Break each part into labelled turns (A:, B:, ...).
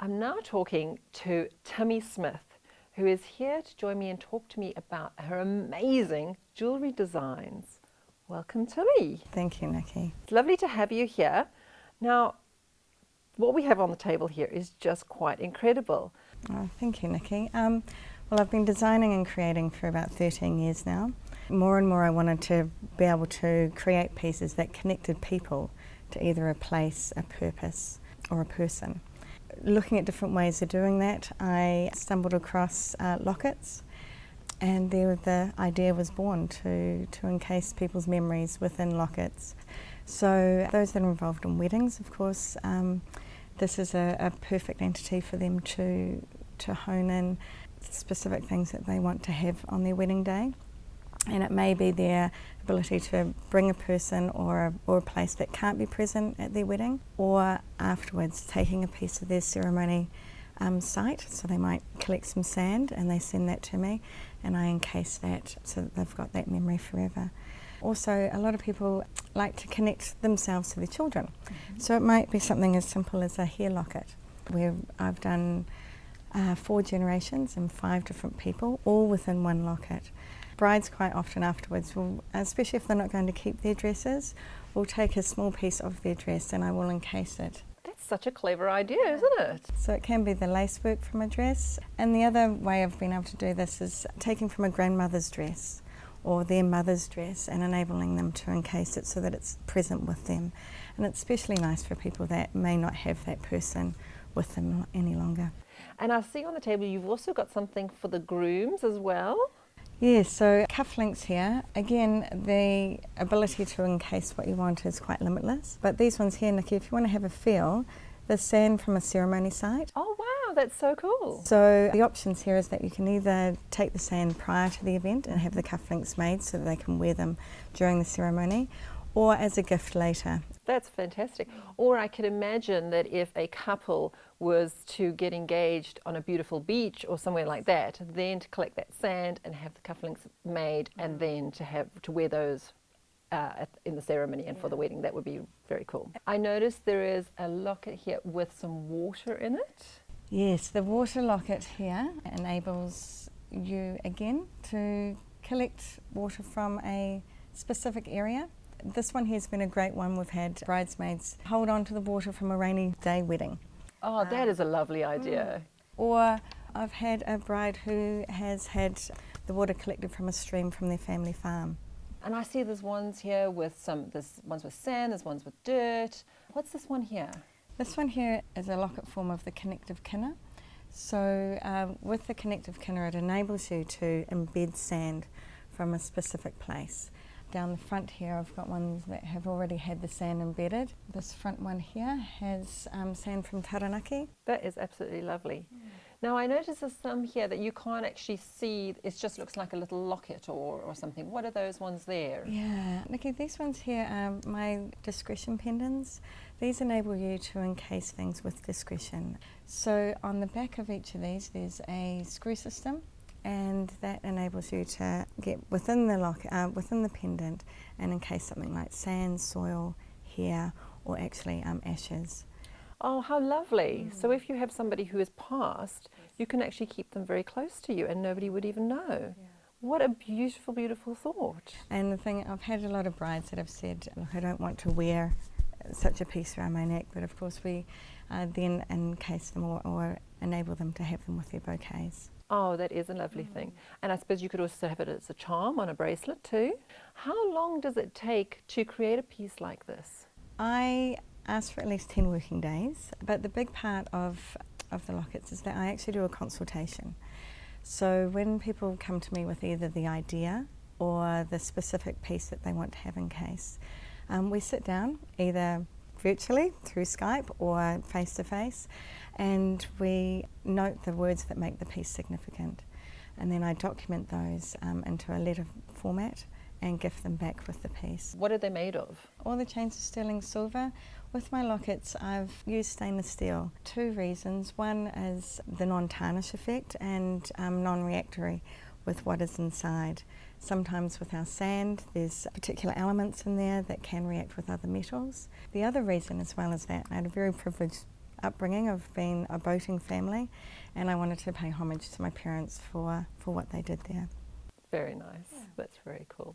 A: I'm now talking to Timmy Smith, who is here to join me and talk to me about her amazing jewellery designs. Welcome, Timmy.
B: Thank you, Nikki.
A: It's lovely to have you here. Now, what we have on the table here is just quite incredible.
B: Oh, thank you, Nikki. Well, I've been designing and creating for about 13 years now. More and more I wanted to be able to create pieces that connected people to either a place, a purpose, or a person. Looking at different ways of doing that, I stumbled across Lockets, and there the idea was born to encase people's memories within lockets. So those that are involved in weddings, of course, this is a perfect entity for them to hone in specific things that they want to have on their wedding day. And it may be their ability to bring a person or a place that can't be present at their wedding, or afterwards taking a piece of their ceremony site. So they might collect some sand and they send that to me, and I encase that so that they've got that memory forever. Also, a lot of people like to connect themselves to their children. Mm-hmm. So it might be something as simple as a hair locket, where I've done 4 generations and 5 different people, all within one locket. Brides quite often afterwards will, especially if they're not going to keep their dresses, will take a small piece of their dress and I will encase it.
A: That's such a clever idea, isn't it?
B: So it can be the lace work from a dress. And the other way I've been able to do this is taking from a grandmother's dress or their mother's dress and enabling them to encase it so that it's present with them. And it's especially nice for people that may not have that person with them any longer.
A: And I see on the table you've also got something for the grooms as well.
B: Yes, so cufflinks here. Again, the ability to encase what you want is quite limitless. But these ones here, Nikki, if you want to have a feel, the sand from a ceremony site.
A: Oh wow, that's so cool.
B: So the options here is that you can either take the sand prior to the event and have the cufflinks made so that they can wear them during the ceremony, or as a gift later.
A: That's fantastic. Or I could imagine that if a couple was to get engaged on a beautiful beach or somewhere like that, then to collect that sand and have the cufflinks made and then to wear those in the ceremony and for the wedding. That would be very cool. I noticed there is a locket here with some water in it.
B: Yes, the water locket here enables you again to collect water from a specific area. This one here has been a great one. We've had bridesmaids hold on to the water from a rainy day wedding.
A: Oh, that is a lovely idea.
B: Or I've had a bride who has had the water collected from a stream from their family farm.
A: And I see there's ones here with there's ones with sand, there's ones with dirt. What's this one here?
B: This one here is a locket form of the connective kinner. So with the connective kinner, it enables you to embed sand from a specific place. Down the front here, I've got ones that have already had the sand embedded. This front one here has sand from Taranaki.
A: That is absolutely lovely. Now I notice there's some here that you can't actually see, it just looks like a little locket or something. What are those ones there?
B: Yeah, Nikki, these ones here are my discretion pendants. These enable you to encase things with discretion. So on the back of each of these, there's a screw system, and that enables you to get within the within the pendant and encase something like sand, soil, hair, or actually ashes.
A: Oh, how lovely. So if you have somebody who has passed, you can actually keep them very close to you and nobody would even know. Yeah. What a beautiful, beautiful thought.
B: And the thing, I've had a lot of brides that have said, look, I don't want to wear such a piece around my neck, but of course we then encase them or enable them to have them with their bouquets.
A: Oh, that is a lovely thing. And I suppose you could also have it as a charm on a bracelet too. How long does it take to create a piece like this?
B: I ask for at least 10 working days, but the big part of the lockets is that I actually do a consultation. So when people come to me with either the idea or the specific piece that they want to have encased, we sit down either virtually through Skype or face to face, and we note the words that make the piece significant, and then I document those into a letter format and gift them back with the piece.
A: What are they made of?
B: All the chains are sterling silver. With my lockets, I've used stainless steel. 2 reasons. One is the non-tarnish effect and non-reactory with what is inside. Sometimes with our sand, there's particular elements in there that can react with other metals. The other reason as well is that I had a very privileged upbringing of being a boating family, and I wanted to pay homage to my parents for what they did there.
A: Very nice. Yeah. That's very cool.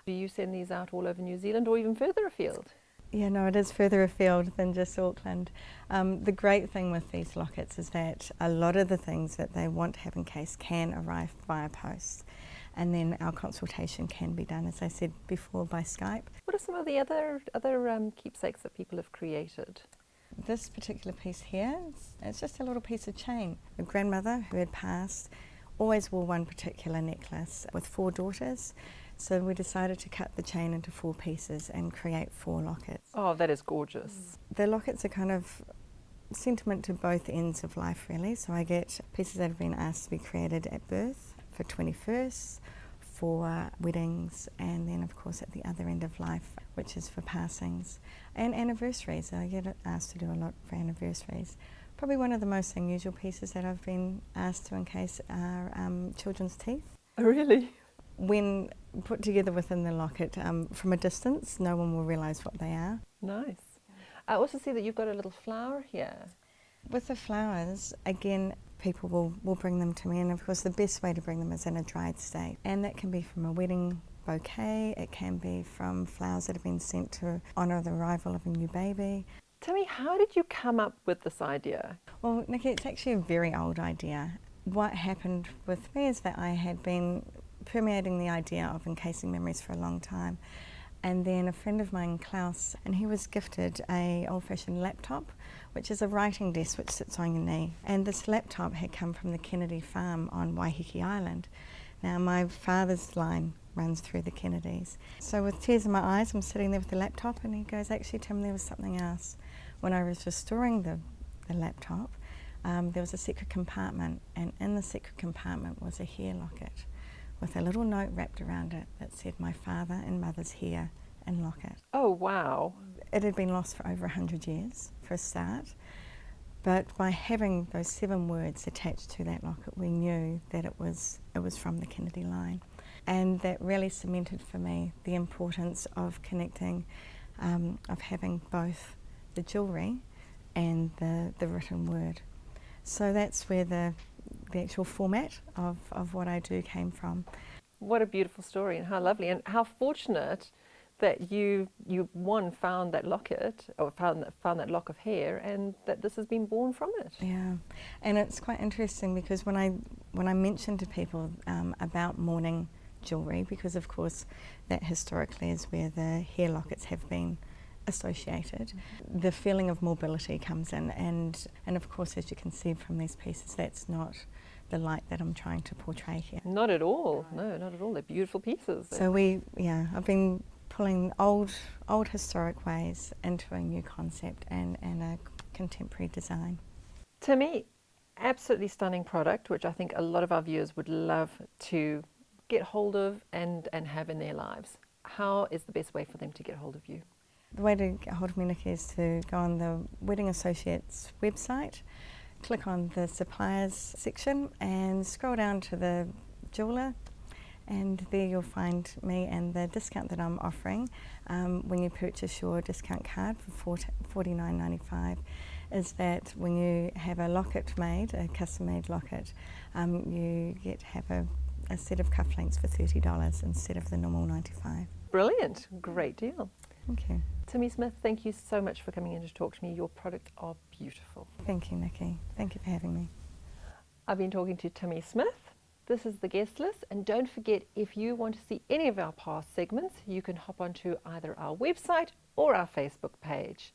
A: Do you send these out all over New Zealand or even further afield?
B: Yeah, no, it is further afield than just Auckland. The great thing with these lockets is that a lot of the things that they want to have encased can arrive via post, and then our consultation can be done, as I said before, by Skype.
A: What are some of the other keepsakes that people have created?
B: This particular piece here, it's just a little piece of chain. A grandmother who had passed always wore one particular necklace with 4 daughters, so we decided to cut the chain into 4 pieces and create 4 lockets.
A: Oh, that is gorgeous.
B: The lockets are kind of sentiment to both ends of life, really. So I get pieces that have been asked to be created at birth, for 21st, for weddings, and then of course at the other end of life, which is for passings and anniversaries. I get asked to do a lot for anniversaries. Probably one of the most unusual pieces that I've been asked to encase are children's teeth.
A: Oh, really?
B: When put together within the locket from a distance, no one will realise what they are.
A: Nice. I also see that you've got a little flower here.
B: With the flowers, again, people will bring them to me, and of course the best way to bring them is in a dried state. And that can be from a wedding bouquet, it can be from flowers that have been sent to honour the arrival of a new baby.
A: Tell me, how did you come up with this idea?
B: Well, Nikki, it's actually a very old idea. What happened with me is that I had been permeating the idea of encasing memories for a long time. And then a friend of mine, Klaus, and he was gifted a old-fashioned laptop, which is a writing desk which sits on your knee. And this laptop had come from the Kennedy farm on Waiheke Island. Now, my father's line runs through the Kennedys. So with tears in my eyes, I'm sitting there with the laptop, and he goes, actually, Tim, there was something else. When I was restoring the laptop, there was a secret compartment, and in the secret compartment was a hair locket with a little note wrapped around it that said my father and mother's hair and locket.
A: Oh, wow.
B: It had been lost for over 100 years, for a start, but by having those 7 words attached to that locket, we knew that it was from the Kennedy line. And that really cemented for me the importance of connecting, of having both the jewellery and the written word. So that's where the actual format of what I do came from.
A: What a beautiful story, and how lovely, and how fortunate that you found that locket, or found that lock of hair, and that this has been born from it.
B: Yeah, and it's quite interesting because when I mention to people about mourning jewellery, because of course that historically is where the hair lockets have been associated, the feeling of mobility comes in, and of course, as you can see from these pieces, that's not the light that I'm trying to portray here.
A: Not at all. No, not at all. They're beautiful pieces.
B: So I've been pulling old historic ways into a new concept and a contemporary design.
A: To me, absolutely stunning product, which I think a lot of our viewers would love to get hold of and have in their lives. How is the best way for them to get hold of you?
B: The way to get hold of me, Nikki, is to go on the Wedding Associates website, click on the suppliers section and scroll down to the jeweller, and there you'll find me and the discount that I'm offering when you purchase your discount card for $49.95 is that when you have a locket made, a custom made locket, you have a set of cufflinks for $30 instead of the normal $95.
A: Brilliant, great deal.
B: Thank you.
A: Timmy Smith, thank you so much for coming in to talk to me. Your products are beautiful.
B: Thank you, Nikki. Thank you for having me.
A: I've been talking to Timmy Smith. This is the guest list, and don't forget, if you want to see any of our past segments, you can hop onto either our website or our Facebook page.